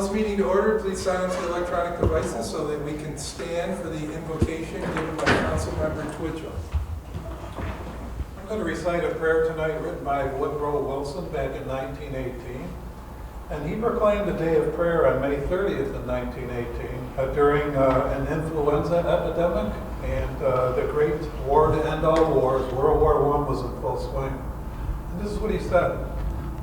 this meeting to order. Please silence your electronic devices so that we can stand for the invocation given by Councilmember Twitchell. I'm going to recite a prayer tonight written by Woodrow Wilson back in 1918. And he proclaimed the day of prayer on May 30th in 1918 during an influenza epidemic and the great war to end all wars, World War I, was in full swing. And this is what he said: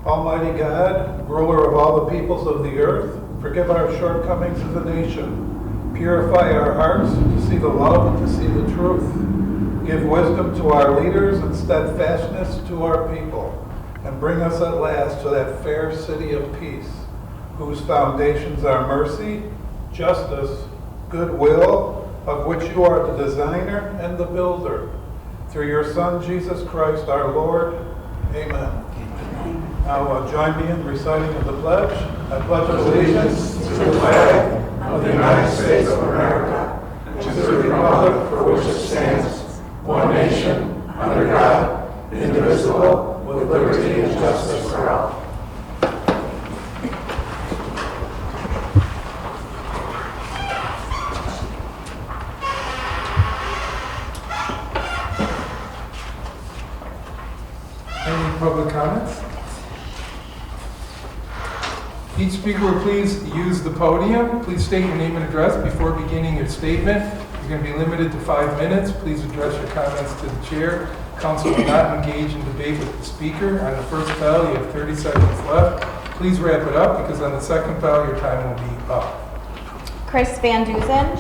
Almighty God, ruler of all the peoples of the earth, forgive our shortcomings as a nation. Purify our hearts to see the love and to see the truth. Give wisdom to our leaders and steadfastness to our people. And bring us at last to that fair city of peace, whose foundations are mercy, justice, goodwill, of which you are the designer and the builder. Through your Son, Jesus Christ, our Lord. Amen. Now join me in reciting of the pledge. I pledge allegiance to the flag of the United States of America, and to the republic for which it stands, one nation, under God, indivisible, with liberty and justice for all. Any public comments? Each speaker will please use the podium. Please state your name and address before beginning your statement. You're going to be limited to 5 minutes. Please address your comments to the chair. Council will not engage in debate with the speaker. On the first bell, you have 30 seconds left. Please wrap it up because on the second bell, your time will be up. Chris Van Duzen.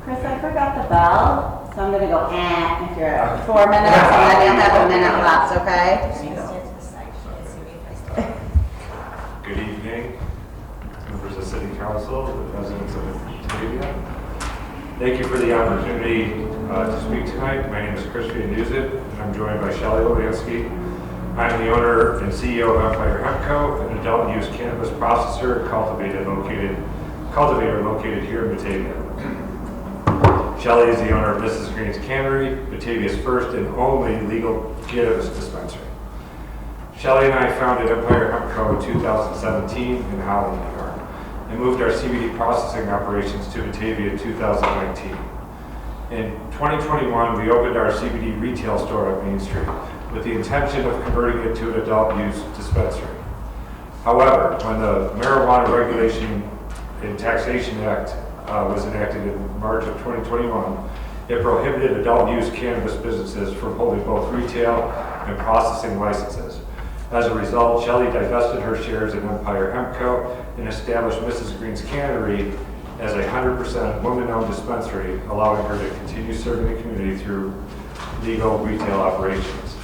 Chris, I forgot the bell, so I'm going to go if you're at 4 minutes, and then you'll have a minute left, okay? Good evening, members of City Council, the residents of Batavia. Thank you for the opportunity to speak tonight. My name is Chris Van Duzen, and I'm joined by Shelley Lewansky. I'm the owner and CEO of Empire Hemp Co., an adult-use cannabis processor cultivator located here in Batavia. Shelley is the owner of Mrs. Green's Cannery, Batavia's first and only legal cannabis dispensary. Shelley and I founded Empire Hemp Co. in 2017 in Holland, New York, and moved our CBD processing operations to Batavia in 2019. In 2021, we opened our CBD retail store on Main Street with the intention of converting it to an adult-use dispensary. However, when the Marijuana Regulation and Taxation Act was enacted in March of 2021, it prohibited adult-use cannabis businesses from holding both retail and processing licenses. As a result, Shelley divested her shares in Empire Hemp Co. and established Mrs. Green's Cannery as a 100% woman-owned dispensary, allowing her to continue serving the community through legal retail operations.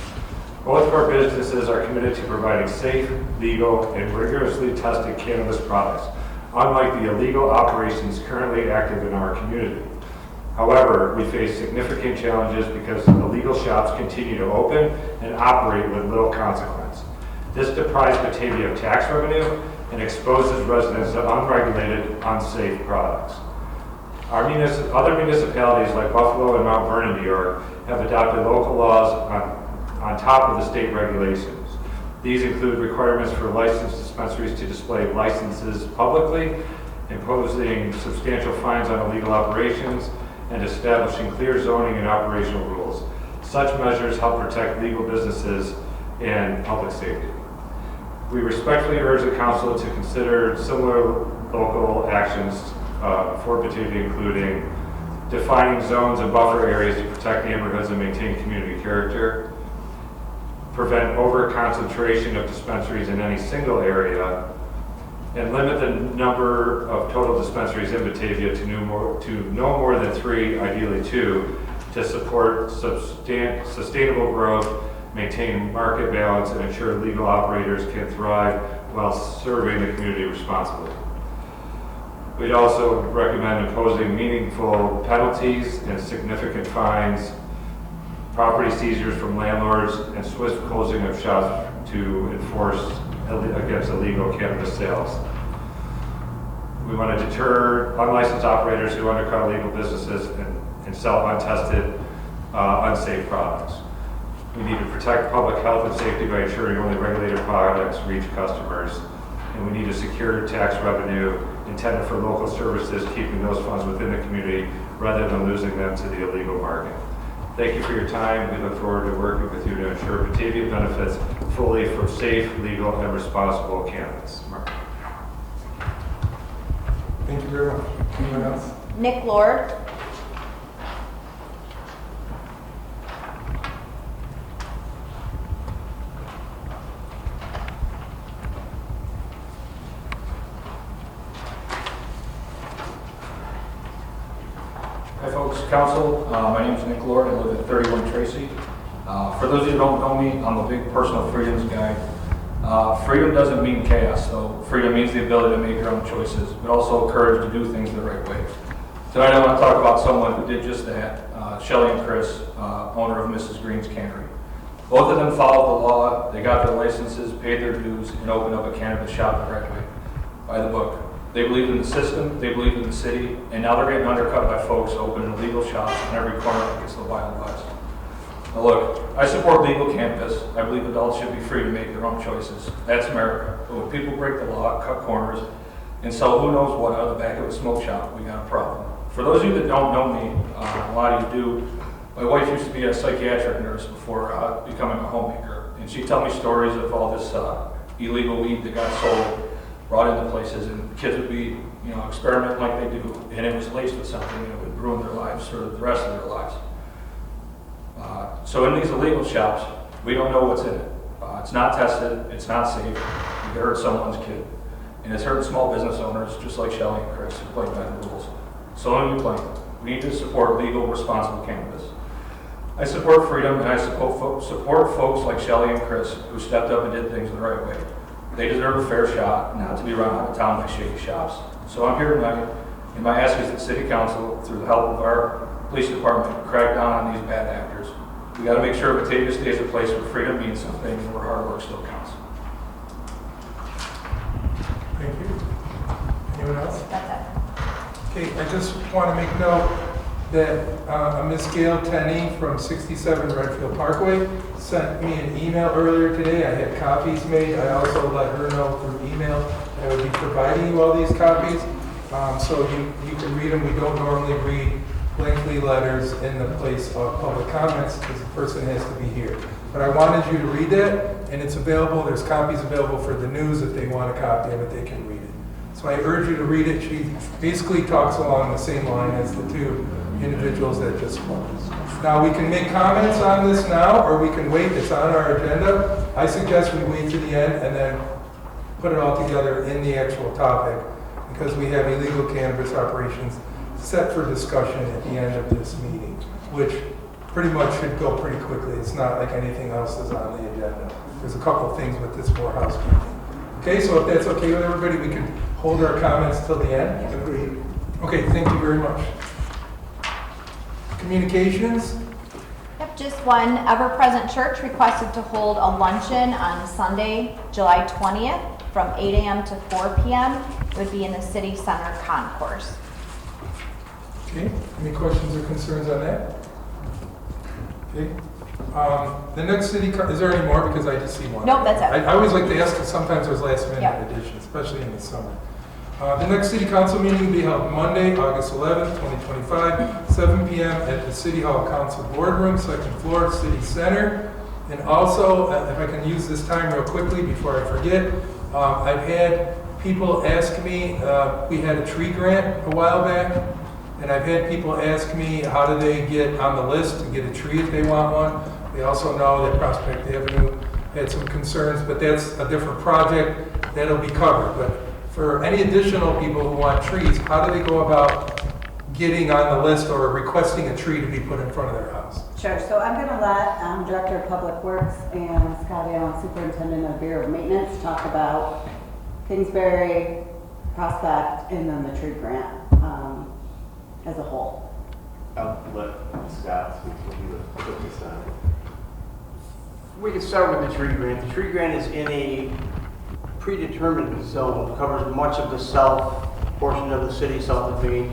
Both of our businesses are committed to providing safe, legal, and rigorously tested cannabis products, unlike the illegal operations currently active in our community. However, we face significant challenges because illegal shops continue to open and operate with little consequence. This deprives Batavia of tax revenue and exposes residents to unregulated, unsafe products. Other municipalities like Buffalo and Mount Vernon, New York, have adopted local laws on top of the state regulations. These include requirements for licensed dispensaries to display licenses publicly, imposing substantial fines on illegal operations, and establishing clear zoning and operational rules. Such measures help protect legal businesses and public safety. We respectfully urge the council to consider similar local actions for Batavia, including defining zones and buffer areas to protect neighborhoods and maintain community character, prevent over-concentration of dispensaries in any single area, and limit the number of total dispensaries in Batavia to no more than 3, ideally 2, to support sustainable growth, maintain market balance, and ensure legal operators can thrive while serving the community responsibly. We'd also recommend imposing meaningful penalties and significant fines, property seizures from landlords, and swift closing of shops to enforce against illegal cannabis sales. We want to deter unlicensed operators who undercut legal businesses and sell untested, unsafe products. We need to protect public health and safety by ensuring only regulated products reach customers. And we need to secure tax revenue intended for local services, keeping those funds within the community rather than losing them to the illegal market. Thank you for your time. We look forward to working with you to ensure Batavia benefits fully from safe, legal, and responsible cannabis. Mark. Thank you very much. Anyone else? Nick Lord. Hi folks, council. My name is Nick Lord. I live at 31 Tracy. For those of you who don't know me, I'm a big personal freedoms guy. Freedom doesn't mean chaos, though. Freedom means the ability to make your own choices, but also courage to do things the right way. Tonight I want to talk about someone who did just that, Shelley and Chris, owner of Mrs. Green's Cannery. Both of them followed the law, they got their licenses, paid their dues, and opened up a cannabis shop the right way, by the book. They believed in the system, they believed in the city, and now they're getting undercut by folks opening illegal shops in every corner like it's the Wild West. Now look, I support legal cannabis. I believe adults should be free to make their own choices. That's America. But when people break the law, cut corners, and sell who knows what out of the back of a smoke shop, we got a problem. For those of you that don't know me, a lot of you do, my wife used to be a psychiatric nurse before becoming a homemaker, and she'd tell me stories of all this illegal weed that got sold, brought into places, and kids would be, experimenting like they do, and it was laced with something, and it would ruin their lives for the rest of their lives. So in these illegal shops, we don't know what's in it. It's not tested, it's not safe, it could hurt someone's kid. And it's hurting small business owners, just like Shelley and Chris, who play by the rules. So when we play, we need to support legal, responsible cannabis. I support freedom, and I support folks like Shelley and Chris, who stepped up and did things the right way. They deserve a fair shot, not to be run out of town by shady shops. So I'm here tonight, and my ask is that City Council, through the help of our police department, crack down on these bad actors. We got to make sure Batavia stays a place where freedom means something and where hard work still counts. Thank you. Anyone else? That's it. Okay, I just want to make note that Miss Gail Tenney from 67 Redfield Parkway sent me an email earlier today. I had copies made. I also let her know through email that I would be providing you all these copies. So you can read them. We don't normally read lengthy letters in the place of public comments because the person has to be here. But I wanted you to read that, and it's available. There's copies available for the news if they want a copy of it, they can read it. So I urge you to read it. She basically talks along the same line as the two individuals that just spoke. Now we can make comments on this now, or we can wait. It's on our agenda. I suggest we wait to the end and then put it all together in the actual topic, because we have illegal cannabis operations set for discussion at the end of this meeting, which pretty much should go pretty quickly. It's not like anything else is on the agenda. There's a couple things with this more housekeeping. Okay, so if that's okay with everybody, we can hold our comments till the end. Agreed. Okay, thank you very much. Communications? Yep, just one. Ever-Present Church requested to hold a luncheon on Sunday, July 20th from 8 a.m. to 4 p.m. It would be in the City Center Concourse. Okay, any questions or concerns on that? Okay. The next city, is there any more? Because I just see one. Nope, that's it. I always like to ask, because sometimes there's last minute Yep. additions, especially in the summer. The next city council meeting will be held Monday, August 11th, 2025, 7 p.m. at the City Hall Council Boardroom, second floor, City Center. And also, if I can use this time real quickly before I forget, I've had people ask me, we had a tree grant a while back, and I've had people ask me how do they get on the list to get a tree if they want one. They also know that Prospect Avenue had some concerns, but that's a different project that'll be covered. But for any additional people who want trees, how do they go about getting on the list or requesting a tree to be put in front of their house? Sure, so I'm gonna let Director of Public Works and Scott Allen, Superintendent of Bureau of Maintenance, talk about Kingsbury, Prospect, and then the tree grant as a whole. I'll let Scott speak to you put this on. We can start with the tree grant. The tree grant is in a predetermined zone, covers much of the south portion of the city, south of Main,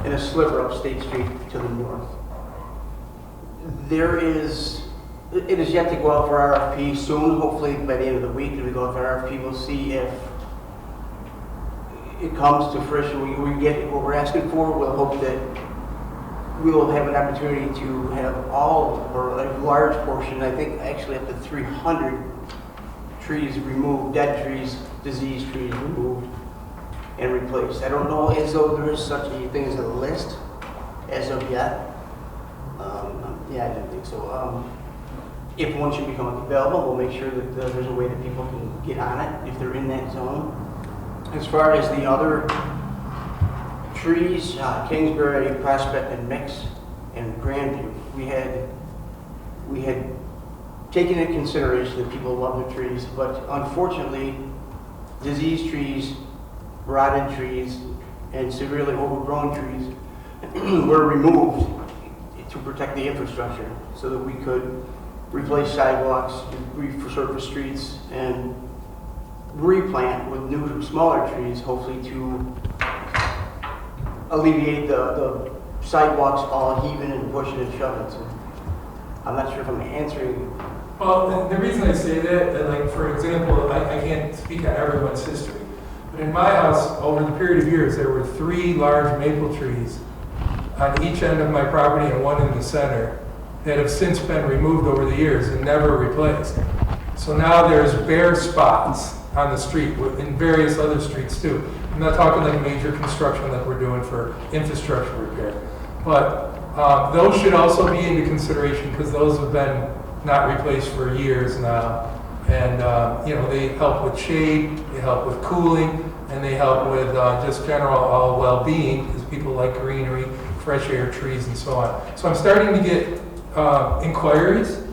and a sliver of State Street to the north. There is It is yet to go out for RFP soon, hopefully by the end of the week, if we go out for RFP, we'll see if it comes to fruition, we get what we're asking for. We'll hope that we will have an opportunity to have all, or a large portion, I think actually up to 300 trees removed, dead trees, diseased trees removed and replaced. I don't know as though there is such a thing as a list as of yet. Yeah, I didn't think so. If one should become available, we'll make sure that there's a way that people can get on it if they're in that zone. As far as the other trees, Kingsbury, Prospect, and Mix, and Grandview, we had taken into consideration that people love their trees, but unfortunately, diseased trees, rotted trees, and severely overgrown trees were removed to protect the infrastructure so that we could replace sidewalks, resurface streets, and replant with new, smaller trees, hopefully to alleviate the sidewalks all heaving and pushing and shoving. So I'm not sure if I'm answering. Well, the reason I say that, like, for example, I can't speak on everyone's history, but in my house, over the period of years, there were 3 large maple trees on each end of my property and one in the center that have since been removed over the years and never replaced. So now there's bare spots on the street, in various other streets too. I'm not talking like major construction like we're doing for infrastructure repair. But those should also be into consideration because those have been not replaced for years now. And they help with shade, they help with cooling, and they help with just general all well-being because people like greenery, fresh air, trees, and so on. So I'm starting to get inquiries.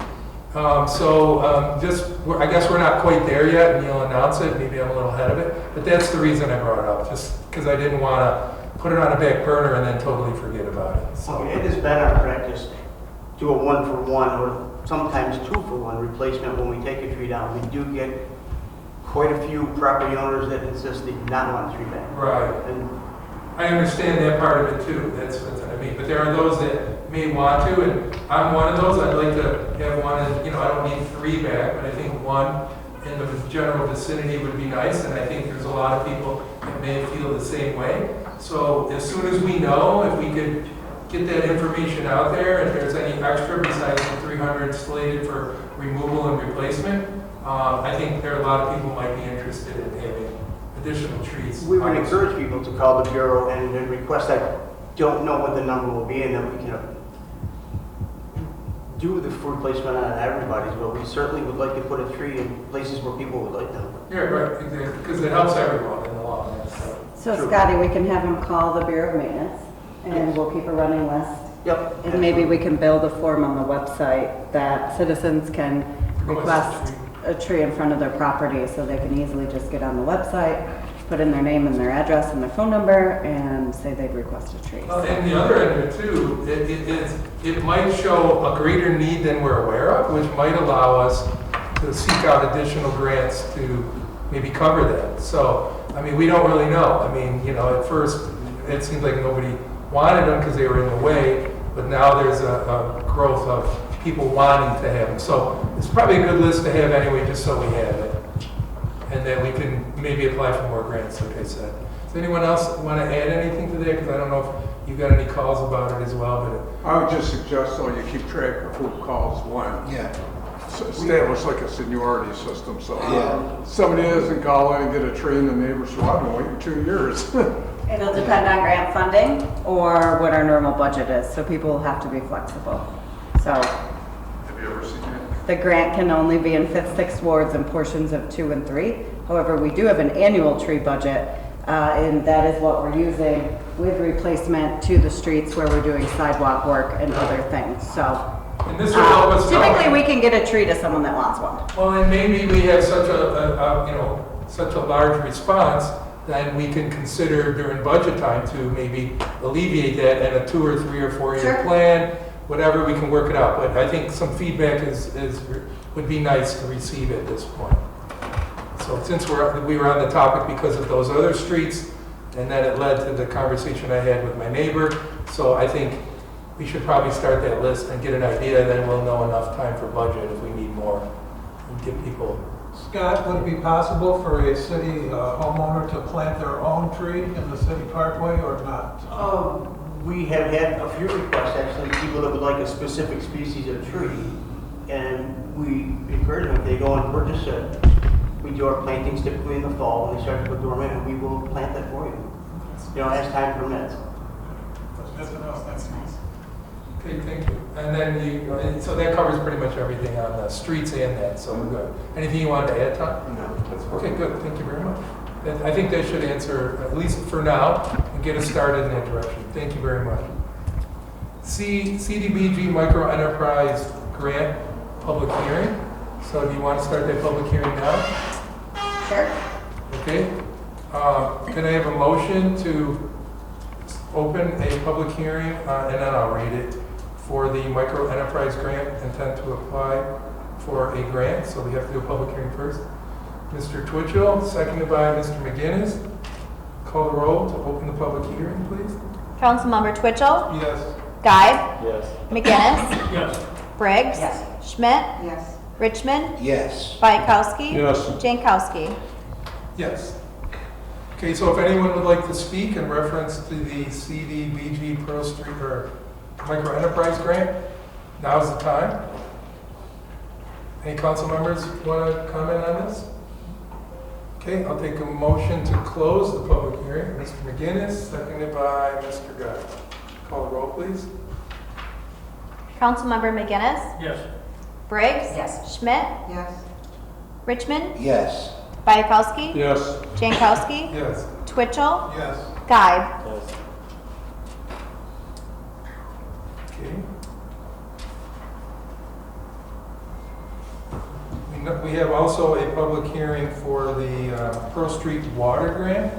I guess we're not quite there yet, and you'll announce it. Maybe I'm a little ahead of it, but that's the reason I brought it up, just because I didn't want to put it on a back burner and then totally forget about it. So It has been our practice to do a 1-for-1 or sometimes 2-for-1 replacement when we take a tree down. We do get quite a few property owners that insist they do not want a tree back. right, And I understand that part of it too. That's what I mean. But there are those that may want to, and I'm one of those. I'd like to have one. I don't need 3 back, but I think 1 in the general vicinity would be nice. And I think there's a lot of people that may feel the same way. So as soon as we know, if we could get that information out there, if there's any extra besides the 300 slated for removal and replacement, I think there are a lot of people might be interested in having additional trees. we would encourage people to call the Bureau and request. I don't know what the number will be, and then we can do the replacement on everybody's, but we certainly would like to put a tree in places where people would like them. Yeah, right, exactly, because it helps everyone in the long run. So Sure. Scotty, we can have him call the Bureau of Maintenance, and we'll keep a running list. Yep. And maybe we can build a form on the website that citizens can request a tree in front of their property, so they can easily just get on the website, put in their name and their address and their phone number, and say they've requested a tree. And the other end of it too, it might show a greater need than we're aware of, which might allow us to seek out additional grants to maybe cover that. So, I mean, we don't really know. I mean, at first, it seemed like nobody wanted them because they were in the way, but now there's a growth of people wanting to have them. So it's probably a good list to have anyway, just so we have it. And then we can maybe apply for more grants, like I said. Does anyone else want to add anything to that? Because I don't know if you got any calls about it as well, but I would just suggest, though, you keep track of who calls when. Yeah. So establish like a seniority system, so Yeah. somebody doesn't call in and get a tree, and the neighbors say, well, I've been waiting 2 years. It'll depend on grant funding or what our normal budget is, so people will have to be flexible. So Have you ever seen it? the grant can only be in 5th, 6th wards and portions of 2 and 3. However, we do have an annual tree budget, and that is what we're using with replacement to the streets where we're doing sidewalk work and other things. So and this will help us know. typically we can get a tree to someone that wants one. Well, and maybe we have such such a large response, then we can consider during budget time to maybe alleviate that in a 2 or 3 or 4 year Sure. plan, whatever, we can work it out. But I think some feedback would be nice to receive at this point. So since we were on the topic because of those other streets, and then it led to the conversation I had with my neighbor, so I think we should probably start that list and get an idea, then we'll know enough time for budget if we need more. And give people, Scott, would it be possible for a city homeowner to plant their own tree in the city parkway or not? We have had a few requests, actually, people that would like a specific species of tree. And we encourage them, if they go and purchase it, we do our plantings typically in the fall when they start to put dormant, and we will plant that for you. You know, as time permits. That's enough. That's nice. okay, thank you. And then and so that covers pretty much everything on the streets and that, so we're good. Anything you wanted to add, Tom? No, that's Okay, good, thank you very much. I think that should answer, at least for now, and get us started in that direction. Thank you very much. CDBG Micro Enterprise Grant Public Hearing. So do you want to start that public hearing now? Sure. Okay. Can I have a motion to open a public hearing, and then I'll read it, for the Micro Enterprise Grant, intent to apply for a grant. So we have to do a public hearing first. Mr. Twitchell, seconded by Mr. McGinnis. Call the roll to open the public hearing, please. Councilmember Twitchell, Yes. Guide, Yes. McGinnis, Yes. Briggs, Yes. Schmidt, Yes. Richmond, Yes. Bayakowski, Yes. Jankowski. Yes. Okay, so if anyone would like to speak in reference to the CDBG Pro Street or Micro Enterprise Grant, now's the time. Any council members want to comment on this? Okay, I'll take a motion to close the public hearing. Mr. McGinnis, seconded by Mr. Guy. Call the roll, please. Councilmember McGinnis, Yes. Briggs, Yes. Schmidt, Yes. Richmond, Yes. Bayakowski, Yes. Jankowski, Yes. Twitchell, Yes. Guide. Yes. Okay. We have also a public hearing for the Pearl Street Water Grant.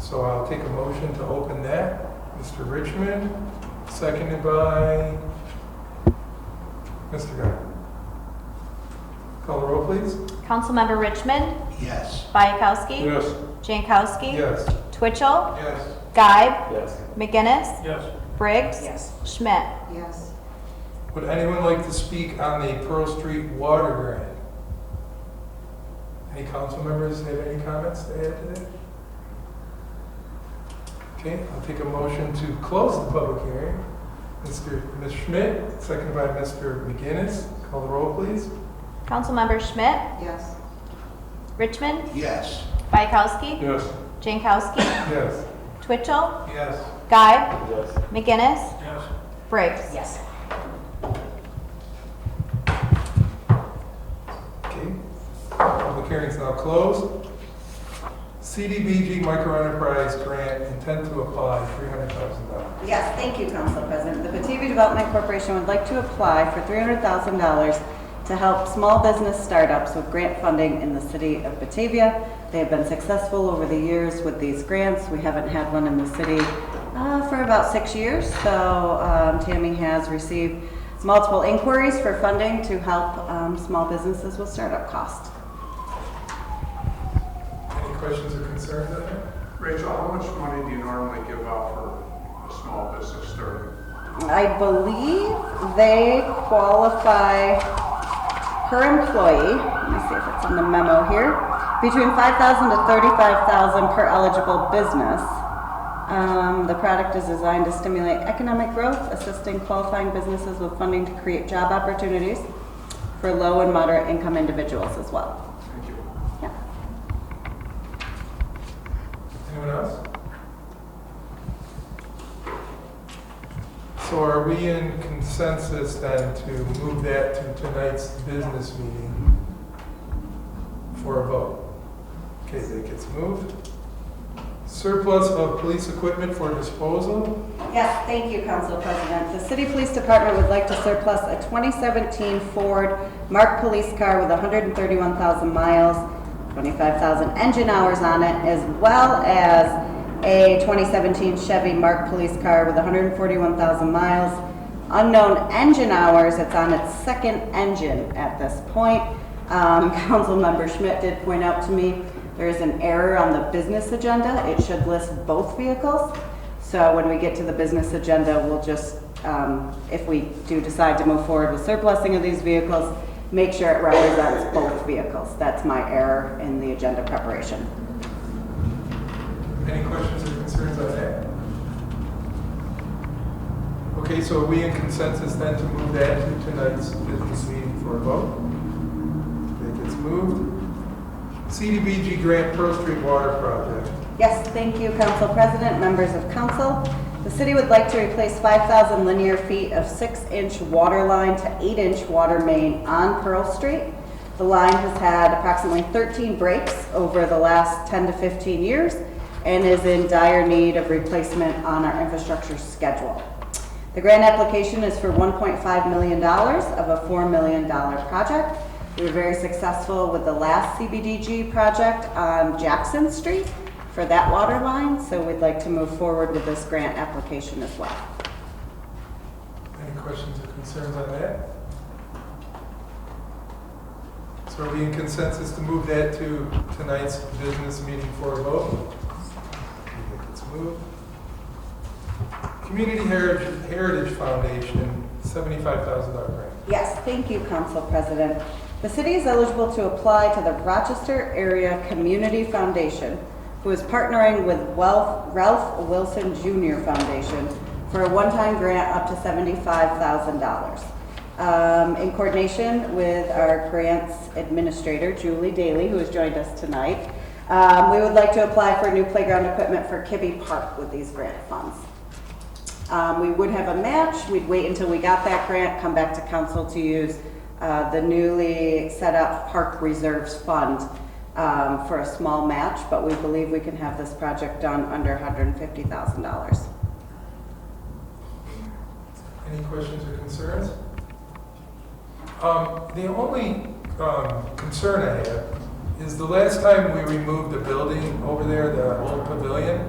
So I'll take a motion to open that. Mr. Richmond, seconded by Mr. Guy. Call the roll, please. Councilmember Richmond, Yes. Bayakowski, Yes. Jankowski, Yes. Twitchell, Yes. Guide, Yes. McGinnis, Yes. Briggs, Yes. Schmidt. Yes. Would anyone like to speak on the Pearl Street Water Grant? Any council members have any comments to add to that? Okay, I'll take a motion to close the public hearing. Ms. Schmidt, seconded by Mr. McGinnis. Call the roll, please. Councilmember Schmidt, Yes. Richmond, Yes. Bayakowski, Yes. Jankowski, Yes. Twitchell, Yes. Guide, Yes. McGinnis, Yes. Briggs. Yes. Okay, public hearing's now closed. CDBG Micro Enterprise Grant, intent to apply $300,000. Yes, thank you, Council President. The Batavia Development Corporation would like to apply for $300,000 to help small business startups with grant funding in the city of Batavia. They have been successful over the years with these grants. We haven't had one in the city for about 6 years, so Tammy has received multiple inquiries for funding to help small businesses with startup costs. Any questions or concerns on that? Rachel, how much money do you normally give out for a small business starting? I believe they qualify per employee, let me see if it's in the memo here, between $5,000 to $35,000 per eligible business. The product is designed to stimulate economic growth, assisting qualifying businesses with funding to create job opportunities for low and moderate income individuals as well. Thank you. Yeah. Anyone else? So are we in consensus then to move that to tonight's business meeting for a vote? Okay, that gets moved. Surplus of police equipment for disposal? Yes, thank you, Council President. The City Police Department would like to surplus a 2017 Ford Mark police car with 131,000 miles, 25,000 engine hours on it, as well as a 2017 Chevy Mark police car with 141,000 miles, unknown engine hours. It's on its second engine at this point. Councilmember Schmidt did point out to me there is an error on the business agenda. It should list both vehicles. So when we get to the business agenda, we'll just if we do decide to move forward with surplusing of these vehicles, make sure it represents both vehicles. That's my error in the agenda preparation. Any questions or concerns on that? Okay, so are we in consensus then to move that to tonight's business meeting for a vote? That gets moved. CDBG grant Pearl Street Water Project. Yes, thank you, Council President, members of council. The city would like to replace 5,000 linear feet of 6-inch water line to 8-inch water main on Pearl Street. The line has had approximately 13 breaks over the last 10 to 15 years and is in dire need of replacement on our infrastructure schedule. The grant application is for $1.5 million of a $4 million project. We were very successful with the last CBDG project on Jackson Street for that water line, so we'd like to move forward with this grant application as well. Any questions or concerns on that? So are we in consensus to move that to tonight's business meeting for a vote? Let's move. Community Heritage Foundation, $75,000 grant. Yes, thank you, Council President. The city is eligible to apply to the Rochester Area Community Foundation, who is partnering with Ralph Wilson Jr. Foundation for a one-time grant up to $75,000. In coordination with our grants administrator, Julie Daly, who has joined us tonight, we would like to apply for new playground equipment for Kibbe Park with these grant funds. We would have a match. We'd wait until we got that grant, come back to council to use the newly set up Park Reserves Fund for a small match, but we believe we can have this project done under $150,000. Any questions or concerns? The only concern I have is the last time we removed the building over there, the old pavilion,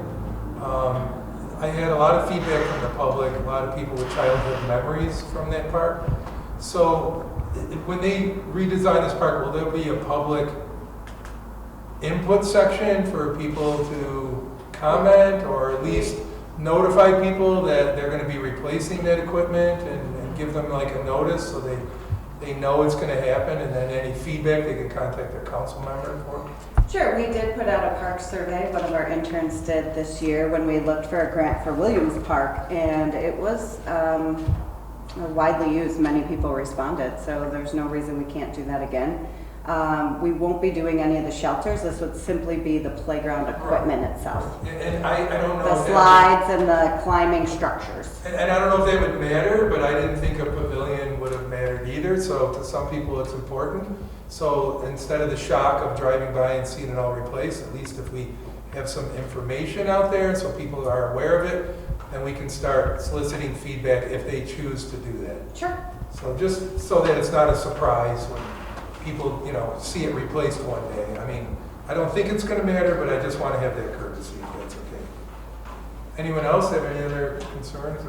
I had a lot of feedback from the public, a lot of people with childhood memories from that park. So when they redesign this park, will there be a public input section for people to comment, or at least notify people that they're going to be replacing that equipment and give them like a notice so they know it's going to happen, and then any feedback they can contact their council member for? Sure, we did put out a park survey, one of our interns did this year when we looked for a grant for Williams Park, and it was widely used. Many people responded, so there's no reason we can't do that again. We won't be doing any of the shelters. This would simply be the playground equipment itself. And I don't know. The if slides and the climbing structures. And I don't know if that would matter, but I didn't think a pavilion would have mattered either. So to some people it's important. So instead of the shock of driving by and seeing it all replaced, at least if we have some information out there so people are aware of it, then we can start soliciting feedback if they choose to do that. Sure. So just so that it's not a surprise when people, see it replaced one day. I mean, I don't think it's going to matter, but I just want to have that courtesy, if that's okay. Anyone else have any other concerns?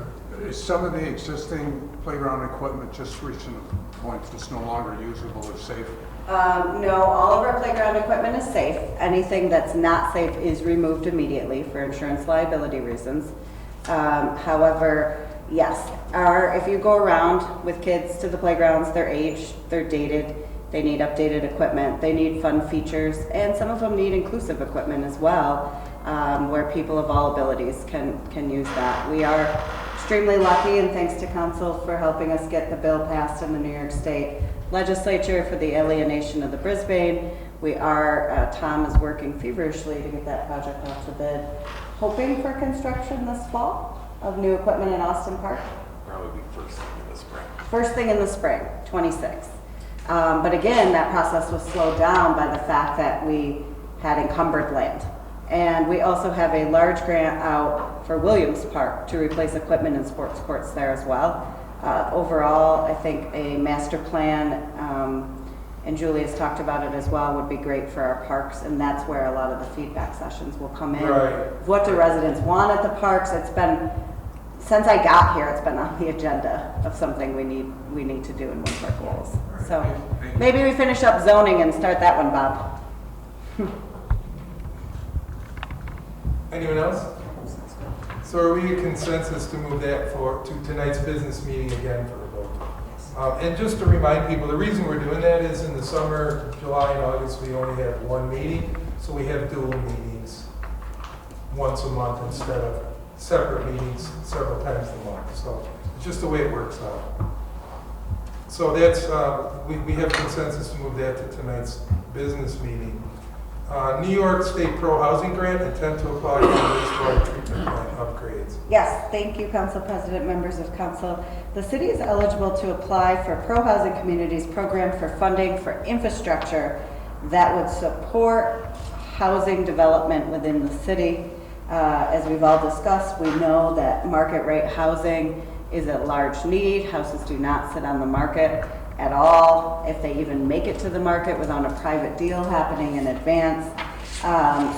Is some of the existing playground equipment just reaching a point that's no longer usable or safe? No, all of our playground equipment is safe. Anything that's not safe is removed immediately for insurance liability reasons. However, yes, if you go around with kids to the playgrounds, they're aged, they're dated, they need updated equipment, they need fun features, and some of them need inclusive equipment as well, where people of all abilities can use that. We are extremely lucky, and thanks to council for helping us get the bill passed in the New York State Legislature for the alienation of the Brisbane. Tom is working feverishly to get that project out to bid, hoping for construction this fall of new equipment in Austin Park. Probably first thing in the spring. First thing in the spring, 26. But again, that process was slowed down by the fact that we had encumbered land. And we also have a large grant out for Williams Park to replace equipment in sports courts there as well. Overall, I think a master plan, and Julie has talked about it as well, would be great for our parks, and that's where a lot of the feedback sessions will come in. Right. What do residents want at the parks? It's been, since I got here, it's been on the agenda of something we need to do in one of our goals. So maybe we finish up zoning and start that one, Bob. Anyone else? So are we a consensus to move that to tonight's business meeting again for a vote? And just to remind people, the reason we're doing that is in the summer, July and August, we only have one meeting, so we have dual meetings once a month instead of separate meetings several times a month. So it's just the way it works out. So that's, we have consensus to move that to tonight's business meeting. New York State Pro Housing Grant, intent to apply for wastewater treatment plant upgrades. Yes, thank you, Council President, members of Council. The city is eligible to apply for Pro Housing Communities program for funding for infrastructure that would support housing development within the city. As we've all discussed, we know that market rate housing is a large need. Houses do not sit on the market at all, if they even make it to the market without a private deal happening in advance.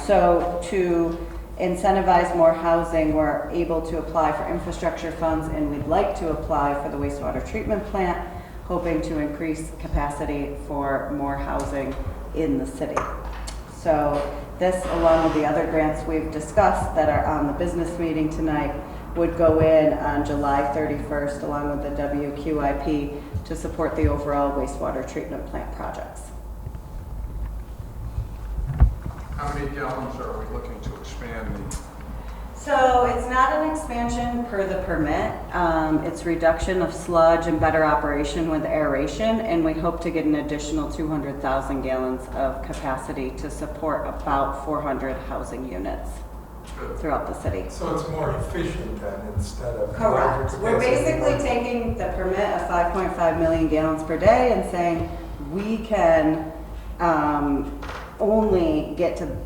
So to incentivize more housing, we're able to apply for infrastructure funds, and we'd like to apply for the wastewater treatment plant, hoping to increase capacity for more housing in the city. So this, along with the other grants we've discussed that are on the business meeting tonight, would go in on July 31st, along with the WQIP, to support the overall wastewater treatment plant projects. How many gallons are we looking to expand the? So it's not an expansion per the permit. It's reduction of sludge and better operation with aeration, and we hope to get an additional 200,000 gallons of capacity to support about 400 housing units throughout the city. So it's more efficient then instead of. Correct. larger We're capacity, basically more- taking the permit of 5.5 million gallons per day and saying we can only get to,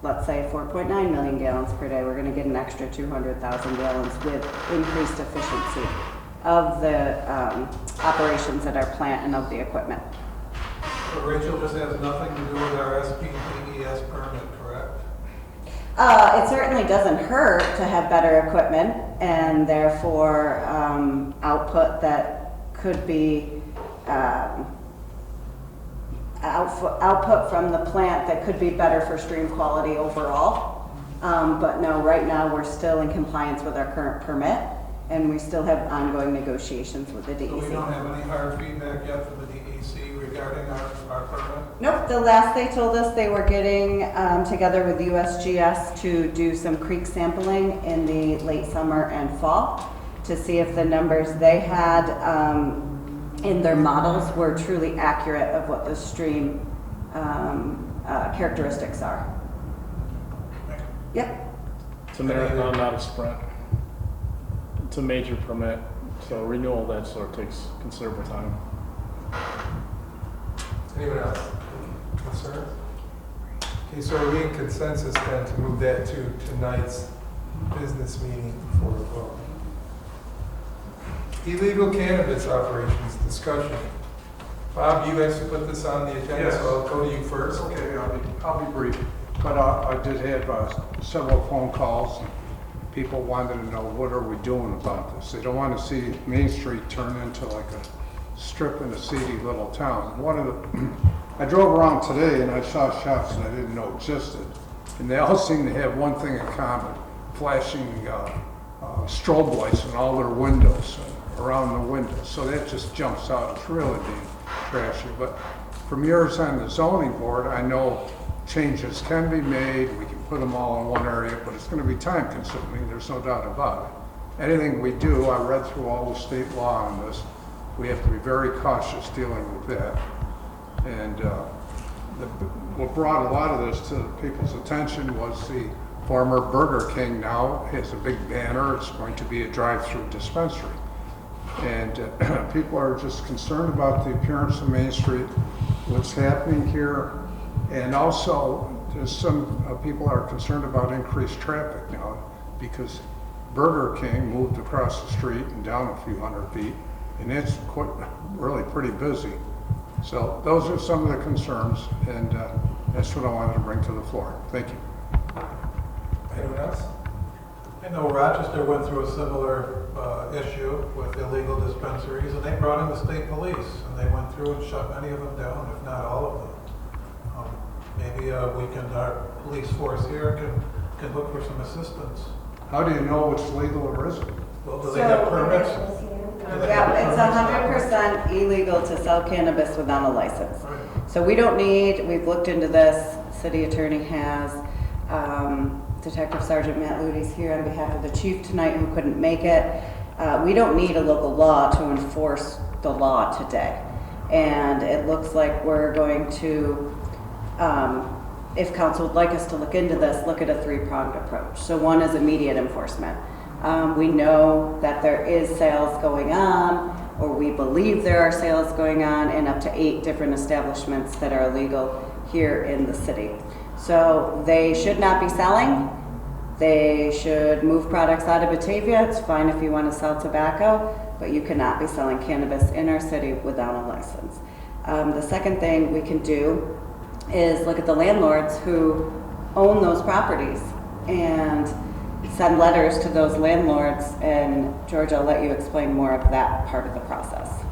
let's say, 4.9 million gallons per day. We're going to get an extra 200,000 gallons with increased efficiency of the operations at our plant and of the equipment. So Rachel, this has nothing to do with our SPDES permit, correct? It certainly doesn't hurt to have better equipment and therefore output that could be output from the plant that could be better for stream quality overall. But no, right now we're still in compliance with our current permit, and we still have ongoing negotiations with the DEC. So we don't have any hard feedback yet from the DEC regarding our permit? Nope, the last they told us they were getting together with USGS to do some creek sampling in the late summer and fall to see if the numbers they had in their models were truly accurate of what the stream characteristics are. Yep. It's a marathon, not a sprint. It's a major permit, so renewal of that sort takes considerable time. Anyone else? Concerns? Okay, so are we in consensus then to move that to tonight's business meeting for a vote? Illegal cannabis operations discussion. Bob, you actually put this on the agenda, Yes. so I'll go to you first. Okay, I'll be brief. But I did have several phone calls. People wanted to know, what are we doing about this? They don't want to see Main Street turn into like a strip in a seedy little town. I drove around today and I saw shops that I didn't know existed. And they all seem to have one thing in common, flashing strobe lights in all their windows, around the windows. So that just jumps out. It's really being trashy. But from years on the zoning board, I know changes can be made. We can put them all in one area, but it's going to be time consuming. There's no doubt about it. Anything we do, I read through all the state law on this. We have to be very cautious dealing with that. And what brought a lot of this to people's attention was the former Burger King now has a big banner. It's going to be a drive-through dispensary. And people are just concerned about the appearance of Main Street, what's happening here. And also, there's some people are concerned about increased traffic now because Burger King moved across the street and down a few hundred feet, and it's really pretty busy. So those are some of the concerns, and that's what I wanted to bring to the floor. Thank you. Anyone else? I know Rochester went through a similar issue with illegal dispensaries, and they brought in the state police, and they went through and shut many of them down, if not all of them. Maybe our police force here can look for some assistance. How do you know it's legal or isn't? Well, do they have permits? Yeah, it's 100% illegal to sell cannabis without a license. So we don't need, we've looked into this, city attorney has, Detective Sergeant Matt Luty's here on behalf of the chief tonight who couldn't make it. We don't need a local law to enforce the law today. And it looks like we're going to, if council would like us to look into this, look at a three-pronged approach. So one is immediate enforcement. We know that there is sales going on, or we believe there are sales going on in up to 8 different establishments that are illegal here in the city. So they should not be selling. They should move products out of Batavia. It's fine if you want to sell tobacco, but you cannot be selling cannabis in our city without a license. The second thing we can do is look at the landlords who own those properties and send letters to those landlords. And George, I'll let you explain more of that part of the process.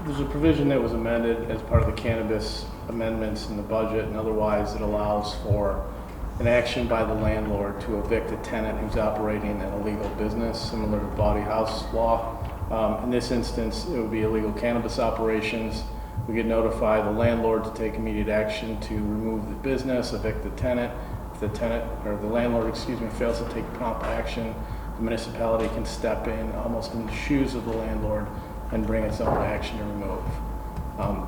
There's a provision that was amended as part of the cannabis amendments in the budget, and otherwise it allows for an action by the landlord to evict a tenant who's operating an illegal business, similar to bawdy house law. In this instance, it would be illegal cannabis operations. We could notify the landlord to take immediate action to remove the business, evict the tenant. If the tenant, or the landlord, fails to take prompt action, the municipality can step in almost in the shoes of the landlord and bring its own action to remove.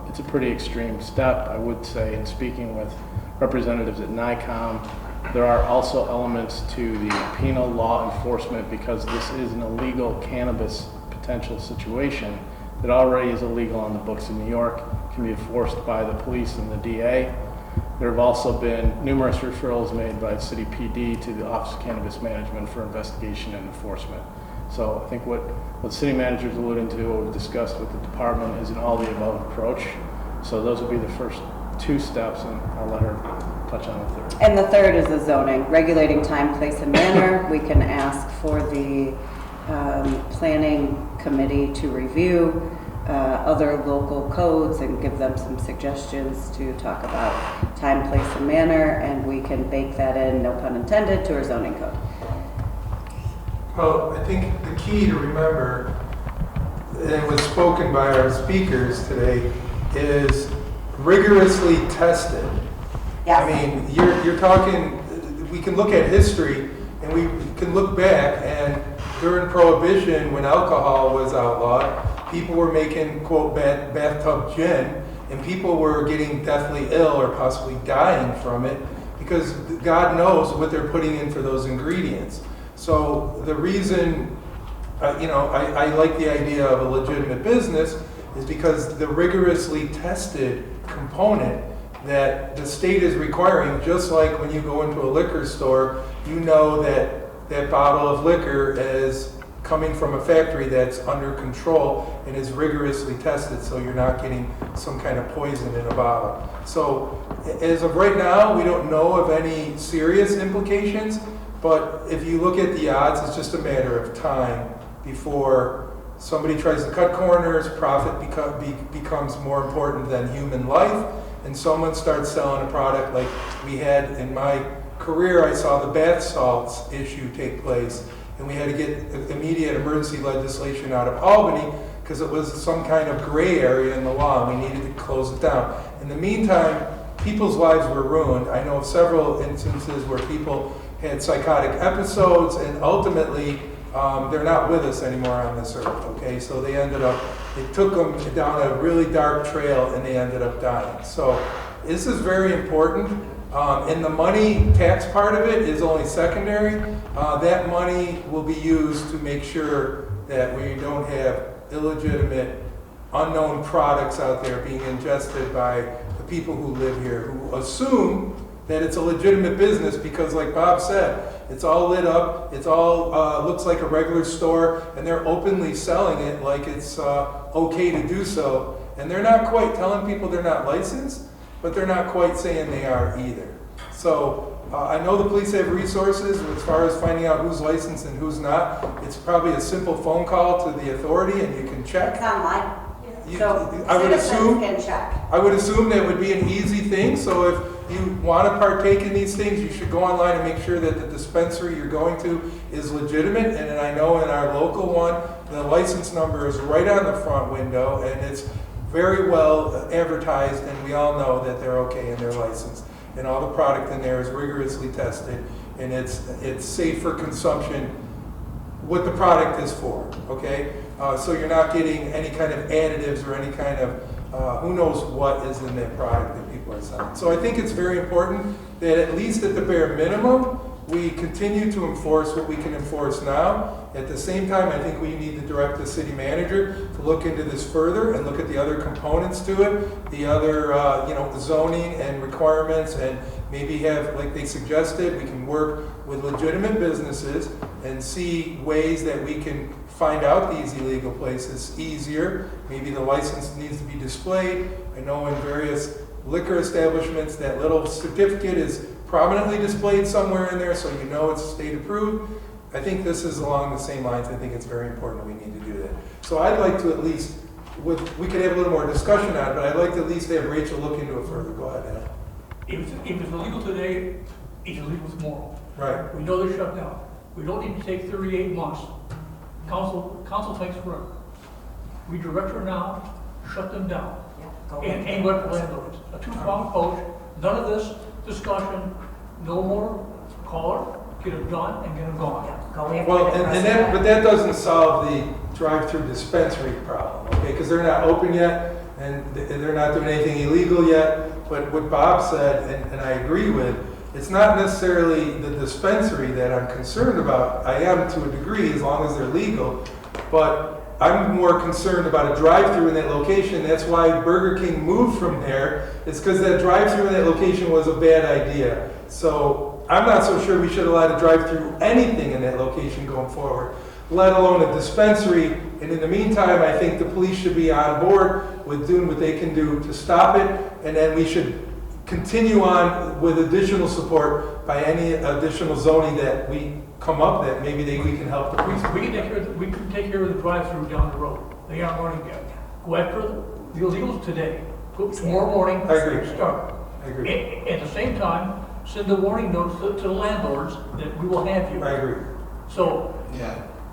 It's a pretty extreme step, I would say, in speaking with representatives at NICOM. There are also elements to the penal law enforcement because this is an illegal cannabis potential situation that already is illegal on the books in New York, can be enforced by the police and the DA. There have also been numerous referrals made by city PD to the Office of Cannabis Management for investigation and enforcement. So I think what the city manager is alluding to, what we've discussed with the department, is an all-the-above approach. So those will be the first 2 steps, and I'll let her touch on the third. And the third is the zoning, regulating time, place, and manner. We can ask for the planning committee to review other local codes and give them some suggestions to talk about time, place, and manner, and we can bake that in, no pun intended, to our zoning code. Well, I think the key to remember, and it was spoken by our speakers today, is rigorously tested. Yes. I mean, you're talking, we can look at history and we can look back, and during Prohibition, when alcohol was outlawed, people were making, quote, bathtub gin, and people were getting deathly ill or possibly dying from it because God knows what they're putting in for those ingredients. So the reason, I like the idea of a legitimate business is because the rigorously tested component that the state is requiring, just like when you go into a liquor store, you know that that bottle of liquor is coming from a factory that's under control and is rigorously tested, so you're not getting some kind of poison in a bottle. So as of right now, we don't know of any serious implications, but if you look at the odds, it's just a matter of time before somebody tries to cut corners, profit becomes more important than human life, and someone starts selling a product like we had in my career. I saw the bath salts issue take place, and we had to get immediate emergency legislation out of Albany because it was some kind of gray area in the law, and we needed to close it down. In the meantime, people's lives were ruined. I know of several instances where people had psychotic episodes, and ultimately, they're not with us anymore on this earth, okay? So they it took them down a really dark trail, and they ended up dying. So this is very important. And the money tax part of it is only secondary. That money will be used to make sure that we don't have illegitimate, unknown products out there being ingested by the people who live here, who assume that it's a legitimate business because, like Bob said, it's all lit up, it's all looks like a regular store, and they're openly selling it like it's okay to do so. And they're not quite telling people they're not licensed, but they're not quite saying they are either. So I know the police have resources as far as finding out who's licensed and who's not. It's probably a simple phone call to the authority and you can check. It's online. So I would citizens assume can check. I would assume that would be an easy thing. So you want to partake in these things, you should go online and make sure that the dispensary you're going to is legitimate. And then I know in our local one, the license number is right on the front window, and it's very well advertised, and we all know that they're okay and they're licensed. And all the product in there is rigorously tested, and it's safe for consumption, what the product is for, okay? So you're not getting any kind of additives or any kind of, who knows what is in that product that people are selling. So I think it's very important that at least at the bare minimum, we continue to enforce what we can enforce now. At the same time, I think we need to direct the city manager to look into this further and look at the other components to it, the other, zoning and requirements, and maybe have, like they suggested, we can work with legitimate businesses and see ways that we can find out these illegal places easier. Maybe the license needs to be displayed. I know in various liquor establishments that little certificate is prominently displayed somewhere in there so you know it's state approved. I think this is along the same lines. I think it's very important that we need to do that. So I'd like to at least, we could have a little more discussion on it, but I'd like to at least have Rachel look into it further. Go ahead, Anna. If it's illegal today, it's illegal tomorrow. Right. We know they're shut down. We don't need to take 38 months. Council takes forever. We direct her now, shut them down. And let the landlords. A two-pronged approach, none of this discussion, no more, call her, get them done, and get them gone. Well, but that doesn't solve the drive-through dispensary problem, okay? Because they're not open yet, and they're not doing anything illegal yet. But what Bob said, and I agree with, it's not necessarily the dispensary that I'm concerned about. I am to a degree, as long as they're legal, but I'm more concerned about a drive-through in that location. That's why Burger King moved from there. It's because that drive-through in that location was a bad idea. So I'm not so sure we should allow to drive through anything in that location going forward, let alone a dispensary. And in the meantime, I think the police should be on board with doing what they can do to stop it. And then we should continue on with additional support by any additional zoning that we come up that maybe we can help the police. We can take care of the drive-through down the road. They aren't running yet. Go after the illegals today. Go tomorrow morning. I agree. Start. I agree. At the same time, send a warning notice to the landlords that we will have you. I agree. So,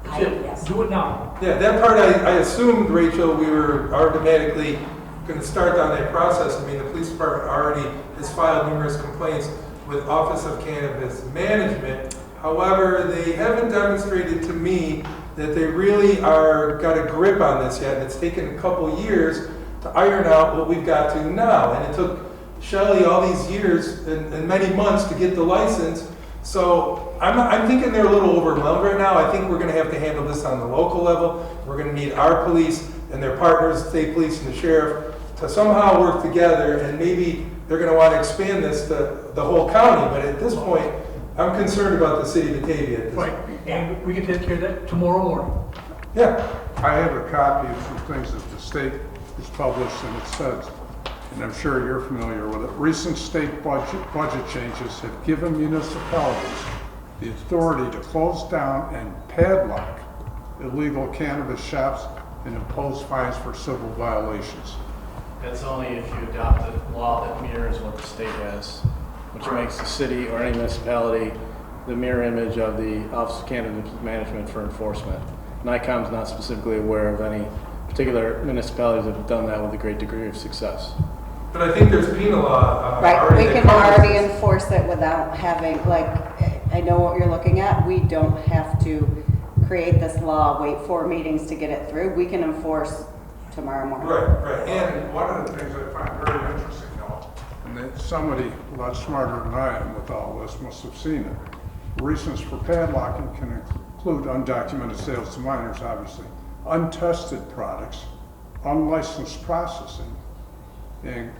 that's it. Yes. Do it now. Yeah, that part I assumed, Rachel, we were automatically going to start down that process. I mean, the police department already has filed numerous complaints with Office of Cannabis Management. However, they haven't demonstrated to me that they really got a grip on this yet. And it's taken a couple years to iron out what we've got to now. And it took Shelley all these years and many months to get the license. So I'm thinking they're a little overwhelmed right now. I think we're going to have to handle this on the local level. We're going to need our police and their partners, the state police and the sheriff, to somehow work together. And maybe they're going to want to expand this to the whole county. But at this point, I'm concerned about the city of Batavia. Right. And we can take care of that tomorrow morning. Yeah. I have a copy of some things that the state has published, and it says, and I'm sure you're familiar with it, recent state budget changes have given municipalities the authority to close down and padlock illegal cannabis shops and impose fines for civil violations. That's only if you adopt a law that mirrors what the state has, which makes the city or any municipality the mirror image of the Office of Cannabis Management for enforcement. NICOM's not specifically aware of any particular municipalities that have done that with a great degree of success. But I think there's penal law. Right, we that can covers already this. enforce it without having, like, I know what you're looking at. We don't have to create this law, wait 4 meetings to get it through. We can enforce tomorrow morning. Right. And one of the things I find very interesting, though, and that somebody a lot smarter than I am with all this must have seen it. Reasons for padlocking can include undocumented sales to minors, obviously, untested products, unlicensed processing, and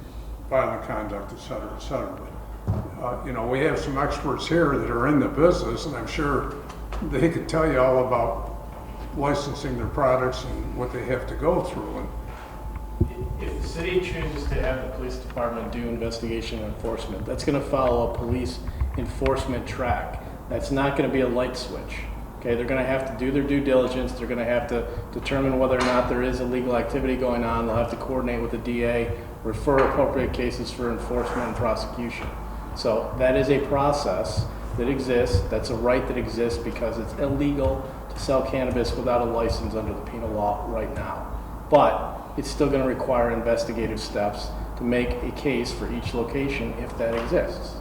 violent conduct, et cetera, et cetera. But, we have some experts here that are in the business, and I'm sure they could tell you all about licensing their products and what they have to go through. And If the city chooses to have the police department do investigation and enforcement, that's going to follow a police enforcement track. That's not going to be a light switch. Okay, they're gonna have to do their due diligence, they're gonna have to determine whether or not there is illegal activity going on, they'll have to coordinate with the DA, refer appropriate cases for enforcement and prosecution. So that is a process that exists, that's a right that exists because it's illegal to sell cannabis without a license under the penal law right now. But it's still gonna require investigative steps to make a case for each location if that exists.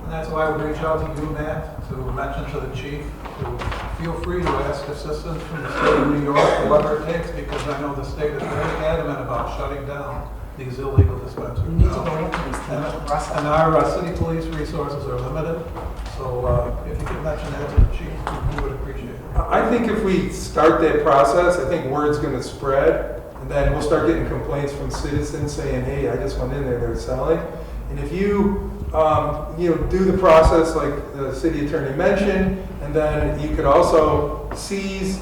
And that's why I would reach out to you, Matt, to mention to the chief, to feel free to ask assistance from the state of New York, whatever it takes, because I know the state is very adamant about shutting down these illegal dispensaries. And our city police resources are limited, so if you could mention that to the chief, we would appreciate it. I think if we start that process, I think word's gonna spread, and then we'll start getting complaints from citizens saying, hey, I just went in there, they're selling. And if you, do the process like the city attorney mentioned, and then you could also seize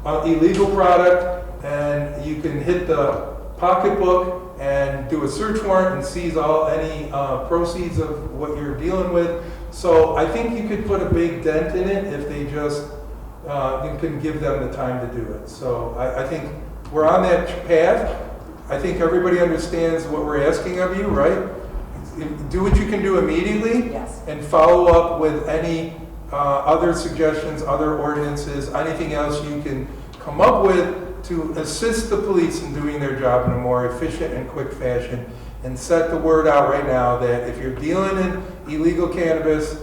illegal product, and you can hit the pocketbook and do a search warrant and seize any proceeds of what you're dealing with. So I think you could put a big dent in it if they just, you can give them the time to do it. So I think we're on that path. I think everybody understands what we're asking of you, right? Do what you can do immediately. Yes. And follow up with any other suggestions, other ordinances, anything else you can come up with to assist the police in doing their job in a more efficient and quick fashion. And set the word out right now that if you're dealing in illegal cannabis,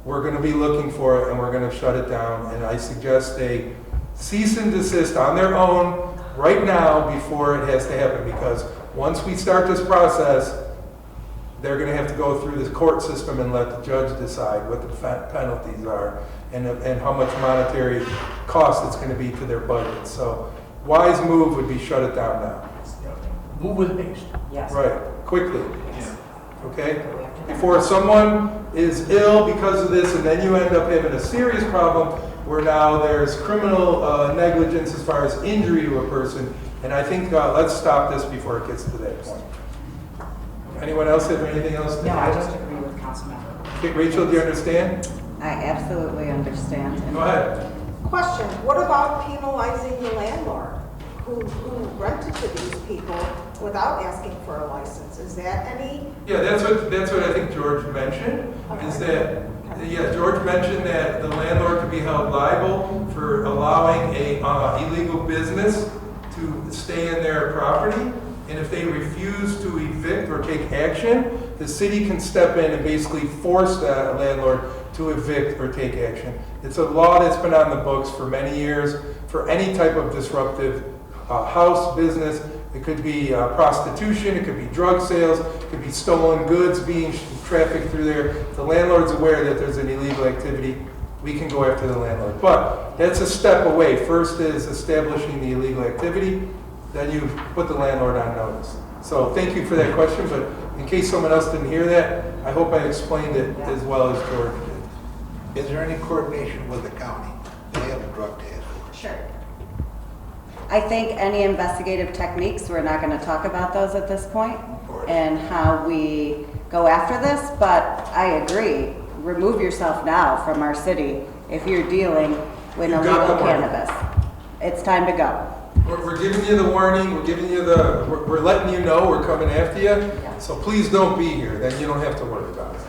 we're going to be looking for it and we're going to shut it down. And I suggest they cease and desist on their own right now before it has to happen. Because once we start this process, they're going to have to go through the court system and let the judge decide what the penalties are and how much monetary cost it's going to be to their budget. So wise move would be shut it down now. Move with haste. Yes. Right, quickly. Okay? Before someone is ill because of this and then you end up having a serious problem where now there's criminal negligence as far as injury to a person. And I think let's stop this before it gets to that point. Anyone else have anything else to add? No, I just agree with Councilmember. Okay, Rachel, do you understand? I absolutely understand. Go ahead. Question, what about penalizing the landlord who rented to these people without asking for a license? Is that any? Yeah, that's what I think George mentioned, is that, yeah, George mentioned that the landlord could be held liable for allowing a illegal business to stay in their property. And if they refuse to evict or take action, the city can step in and basically force that landlord to evict or take action. It's a law that's been on the books for many years for any type of disruptive house business. It could be prostitution, it could be drug sales, it could be stolen goods being trafficked through there. If the landlord's aware that there's an illegal activity, we can go after the landlord. But that's a step away. First is establishing the illegal activity. Then you put the landlord on notice. So thank you for that question, but in case someone else didn't hear that, I hope I explained it as well as George did. Is there any coordination with the county? They have a drug task force. Sure. I think any investigative techniques, we're not going to talk about those at this point and how we go after this, but I agree. Remove yourself now from our city if you're dealing with illegal cannabis. It's time to go. We're giving you the warning, we're giving you we're letting you know we're coming after you. So please don't be here, then you don't have to worry about it.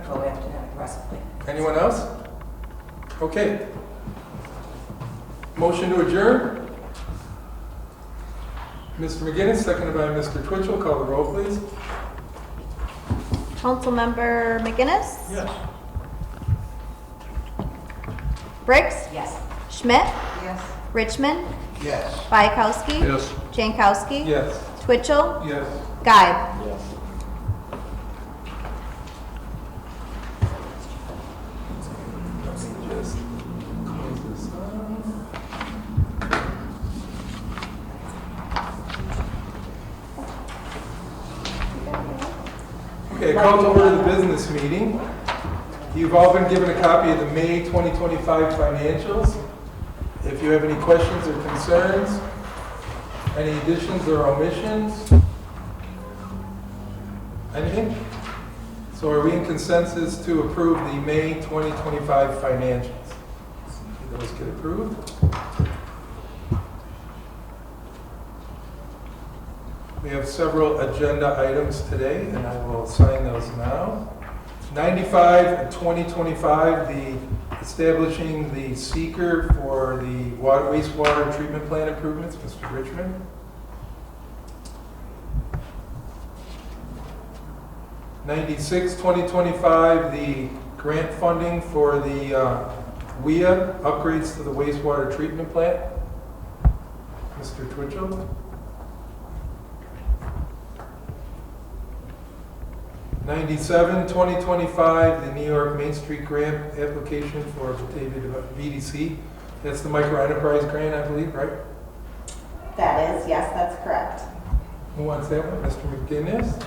Go after that aggressively. Anyone else? Okay. Motion to adjourn. Mr. McGinnis, seconded by Mr. Twitchell. Call the roll, please. Councilmember McGinnis? Yes. Briggs? Yes. Schmidt? Yes. Richmond? Yes. Bayakowski? Yes. Jankowski? Yes. Twitchell? Yes. Guide? Yes. Just close this Okay, call to order the business meeting. You've all been given a copy of the May 2025 financials. If you have any questions or concerns, any additions or omissions? Anything? So are we in consensus to approve the May 2025 financials? Did those get approved? We have several agenda items today, and I will sign those now. 95 and 2025, the establishing the seeker for the wastewater treatment plant improvements, Mr. Richmond. 96, 2025, the grant funding for the WIA upgrades to the wastewater treatment plant, Mr. Twitchell. 97, 2025, the New York Main Street grant application for Batavia VDC. That's the micro enterprise grant, I believe, right? That is, yes, that's correct. Who wants that one? Mr. McGinnis?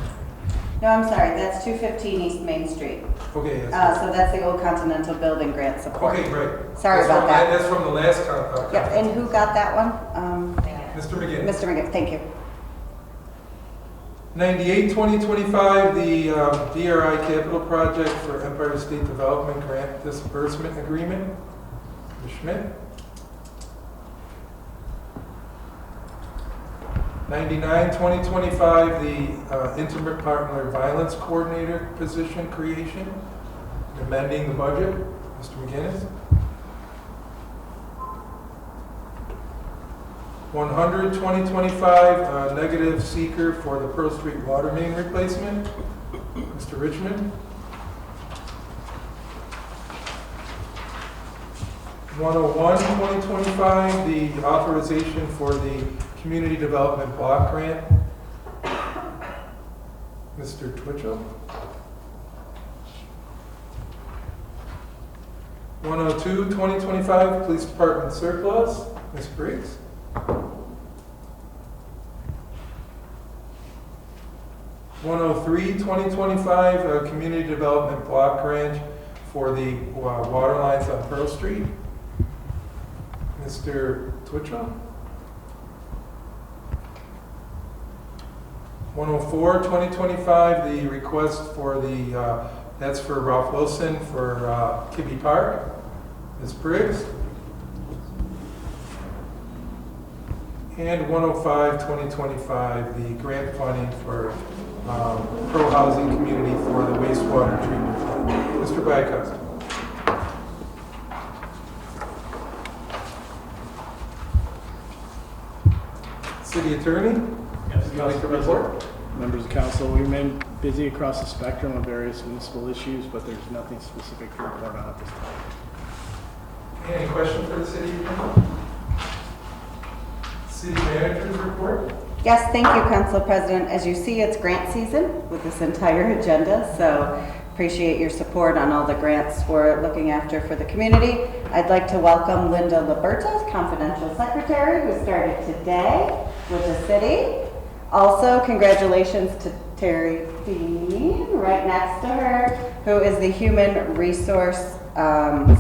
No, I'm sorry, that's 215 East Main Street. Okay, yes. So that's the Old Continental Building Grant Support. Okay, great. Sorry That's about from that. That's from the last con. Yep, and who got that one? Mr. McGinnis. Mr. McGinn, thank you. 98, 2025, the DRI capital project for Empire State Development Grant Disbursement Agreement. Mr. Schmidt. 99, 2025, the Intimate Partner Violence Coordinator position creation, amending the budget. Mr. McGinnis. 100, 2025, negative seeker for the Pearl Street water main replacement. Mr. Richmond. 101, 2025, the authorization for the Community Development Block Grant. Mr. Twitchell. 102, 2025, Police Department surplus. Ms. Briggs. 103, 2025, Community Development Block Grant for the water lines on Pearl Street. Mr. Twitchell. 104, 2025, the request for the, that's for Ralph Wilson for Kibbe Park. Ms. Briggs. And 105, 2025, the grant funding for Pearl Housing Community for the wastewater treatment plant. Mr. Bycock. City Attorney? Yes, Would you like to report? Members of council, we remain busy across the spectrum of various municipal issues, but there's nothing specific to report on at this time. Any questions for the city attorney? City manager's report? Yes, thank you, Council President. As you see, it's grant season with this entire agenda, so appreciate your support on all the grants we're looking after for the community. I'd like to welcome Linda Liberta, confidential secretary, who started today with the city. Also, congratulations to Terry Dean, right next to her, who is the human resource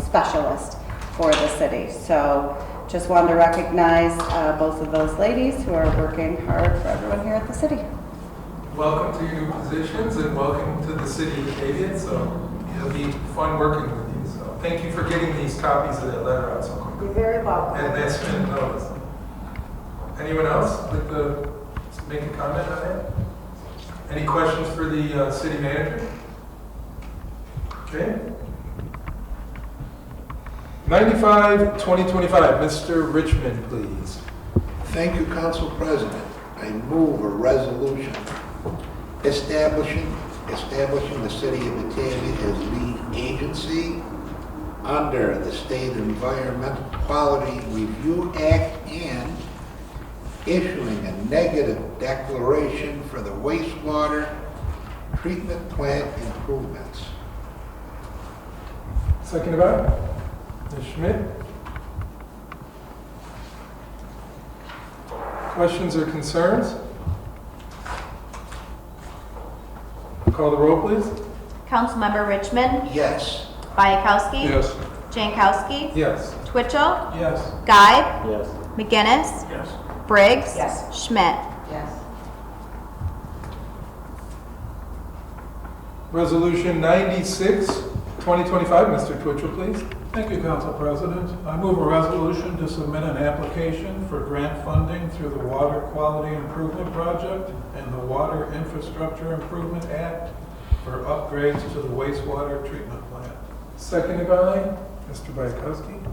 specialist for the city. So just wanted to recognize both of those ladies who are working hard for everyone here at the city. Welcome to your new positions and welcome to the city of Batavia. So it'll be fun working with you. So thank you for getting these copies of that letter out so quickly. You're very welcome. And that's been noticed. Anyone else like to make a comment on that? Any questions for the city manager? Okay. 95, 2025, Mr. Richmond, please. Thank you, Council President. I move a resolution establishing the city of Batavia as lead agency under the State Environmental Quality Review Act and issuing a negative declaration for the wastewater treatment plant improvements. Second by Ms. Schmidt. Questions or concerns? Call the roll, please. Councilmember Richmond, Yes. Bayakowski, Yes. Jankowski, Yes. Twitchell, Yes. Guy, Yes. McGinnis, Yes. Briggs, Yes. Schmidt. Yes. Resolution 96, 2025, Mr. Twitchell, please. Thank you, Council President. I move a resolution to submit an application for grant funding through the Water Quality Improvement Project and the Water Infrastructure Improvement Act for upgrades to the wastewater treatment plant. Seconded by Mr. Bayakowski.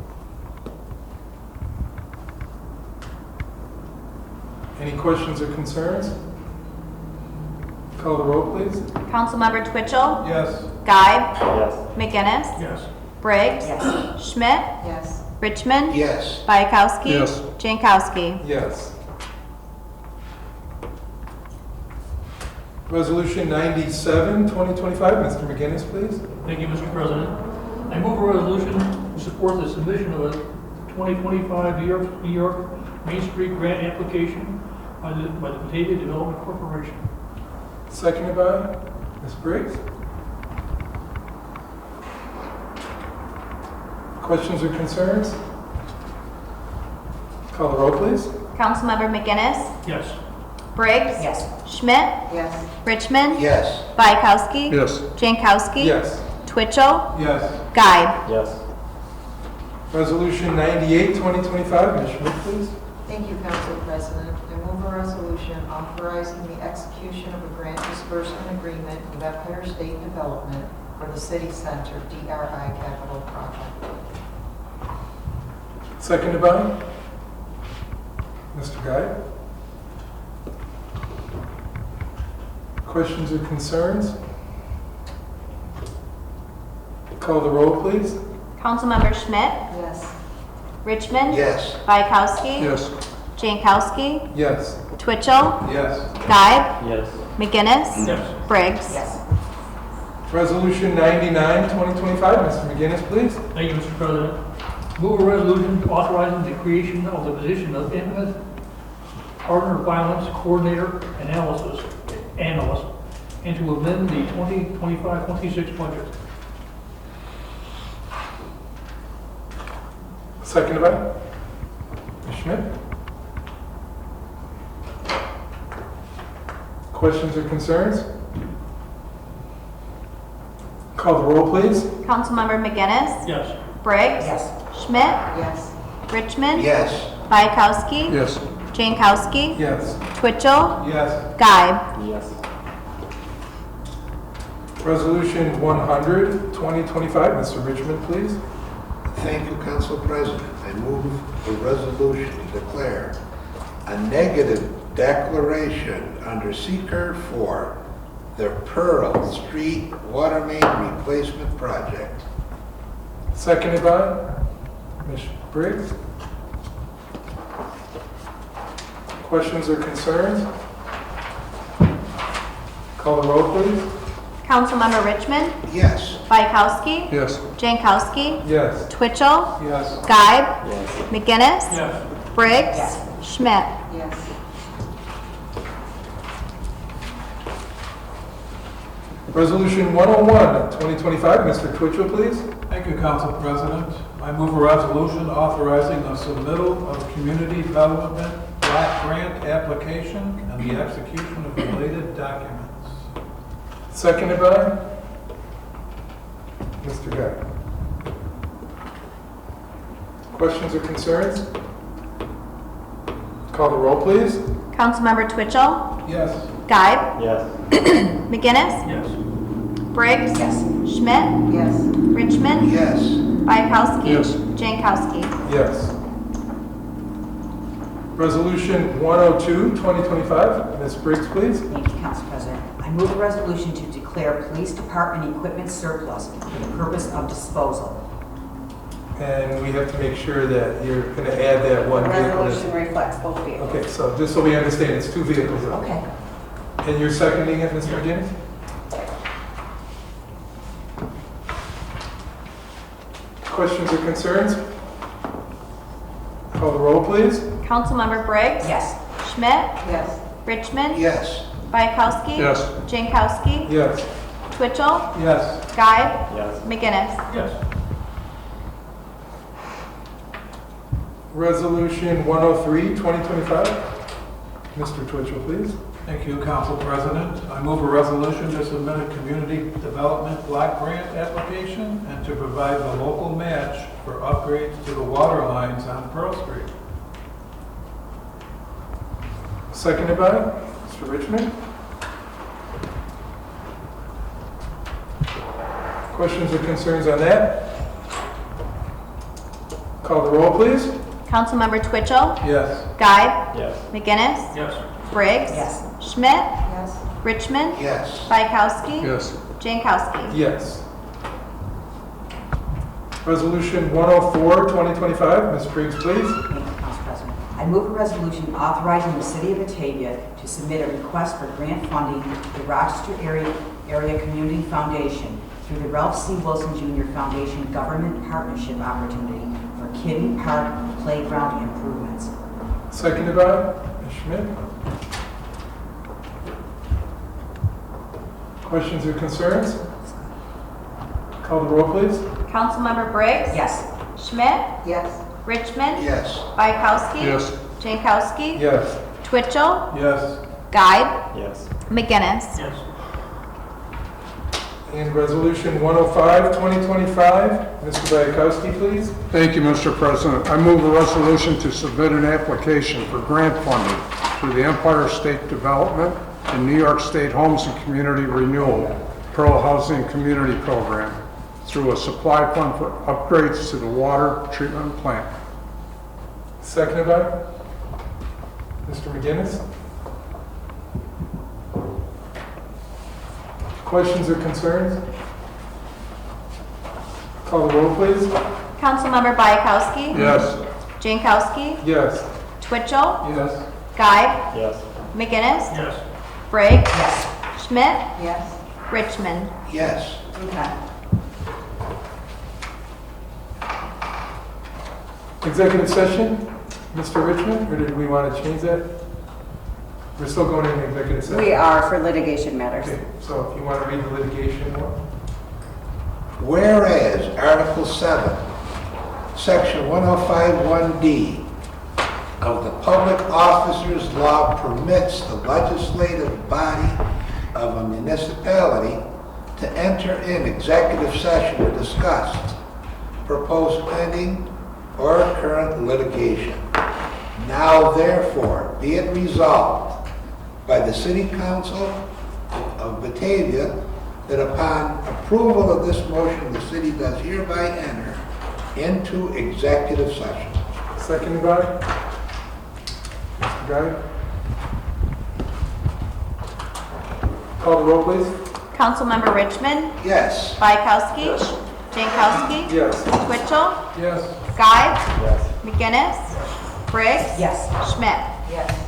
Any questions or concerns? Call the roll, please. Councilmember Twitchell. Yes. Guy. Yes. McGinnis. Yes. Briggs. Schmidt. Yes. Richmond. Yes. Bayakowski. Yes. Jankowski. Yes. Resolution 97, 2025, Mr. McGinnis, please. Thank you, Mr. President. I move a resolution to support the submission of a 2025 New York Main Street grant application by the Batavia Development Corporation. Seconded by Ms. Briggs. Questions or concerns? Call the roll, please. Councilmember McGinnis. Yes. Briggs. Schmidt. Yes. Richmond. Yes. Bayakowski. Yes. Jankowski. Yes. Twitchell. Yes. Guy. Yes. Resolution 98, 2025, Ms. Schmidt, please. Thank you, Council President. I move a resolution authorizing the execution of a grant disbursement agreement with Empire State Development for the City Center DRI Capital Project. Seconded by Mr. Guy. Questions or concerns? Call the roll, please. Councilmember Schmidt. Yes. Richmond. Yes. Bayakowski. Yes. Jankowski. Yes. Twitchell. Yes. Guy. Yes. McGinnis. Yes. Briggs. Resolution 99, 2025, Mr. McGinnis, please. Thank you, Mr. President. Move a resolution authorizing the creation of the position of Intimate Partner Violence Coordinator Analyst, and to amend the 2025-26 budget. Seconded by Ms. Schmidt. Questions or concerns? Call the roll, please. Councilmember McGinnis. Yes. Briggs. Schmidt. Yes. Richmond. Yes. Bayakowski. Yes. Jankowski. Yes. Twitchell. Yes. Guy. Yes. Resolution 100, 2025, Mr. Richmond, please. Thank you, Council President. I move a resolution to declare a negative declaration under seeker for the Pearl Street Water Main Replacement Project. Seconded by Ms. Briggs. Questions or concerns? Call the roll, please. Councilmember Richmond. Yes. Bayakowski. Yes. Jankowski. Yes. Twitchell. Yes. Guy. Yes. McGinnis. Yes. Briggs. Schmidt. Yes. Resolution 101, 2025, Mr. Twitchell, please. Thank you, Council President. I move a resolution authorizing the submittal of community development block grant application and the execution of related documents. Seconded by Mr. Guy. Questions or concerns? Call the roll, please. Councilmember Twitchell. Yes. Guy. Yes. McGinnis. Yes. Briggs. Schmidt. Yes. Richmond. Yes. Bayakowski. Yes. Jankowski. Yes. Resolution 102, 2025, Ms. Briggs, please. Thank you, Council President. I move a resolution to declare police department equipment surplus for the purpose of disposal. And we have to make sure that you're going to add that one The vehicle. resolution reflects both vehicles. Okay, so just so we understand, it's two vehicles. Okay. And you're seconding it, Mr. McGinnis? Questions or concerns? Call the roll, please. Councilmember Briggs. Yes. Schmidt. Yes. Richmond. Yes. Bayakowski. Yes. Jankowski. Yes. Twitchell. Yes. Guy. Yes. McGinnis. Yes. Resolution 103, 2025. Mr. Twitchell, please. Thank you, Council President. I move a resolution to submit a community development block grant application and to provide the local match for upgrades to the water lines on Pearl Street. Seconded by Mr. Richmond. Questions or concerns on that? Call the roll, please. Councilmember Twitchell. Yes. Guy. Yes. McGinnis. Yes. Briggs. Yes. Schmidt. Yes. Richmond. Yes. Bykowski. Yes. Jankowski. Yes. Resolution 104, 2025. Ms. Briggs, please. Thank you, Council President. I move a resolution authorizing the City of Batavia to submit a request for grant funding to the Rochester Area Community Foundation through the Ralph C. Wilson Jr. Foundation Government Partnership Opportunity for Kitty Park Playground Improvements. Seconded by Ms. Schmidt. Questions or concerns? Call the roll, please. Councilmember Briggs. Yes. Schmidt. Yes. Richmond. Yes. Bykowski. Yes. Jankowski. Yes. Twitchell. Yes. Guy. Yes. McGinnis. Yes. And Resolution 105, 2025. Mr. Bykowski, please. Thank you, Mr. President. I move a resolution to submit an application for grant funding through the Empire State Development and New York State Homes and Community Renewal Pearl Housing Community Program through a supply fund for upgrades to the water treatment plant. Seconded by Mr. McGinnis. Questions or concerns? Call the roll, please. Councilmember Bykowski. Yes. Jankowski. Yes. Twitchell. Yes. Guy. Yes. McGinnis. Yes. Briggs. Yes. Schmidt. Yes. Richmond. Yes. Okay. Executive session, Mr. Richmond, or did we want to change that? We're still going into executive session. We are for litigation matters. Okay, so if you want to read the litigation one. Whereas Article 7, Section 105(1)D of the Public Officers Law permits the legislative body of a municipality to enter in executive session to discuss proposed pending or current litigation. Now therefore be it resolved by the City Council of Batavia that upon approval of this motion, the city does hereby enter into executive session. Seconded by Mr. Guy. Call the roll, please. Councilmember Richmond. Yes. Bykowski. Jankowski. Yes. Twitchell. Yes. Guy. Yes. McGinnis. Briggs. Yes. Schmidt. Yes.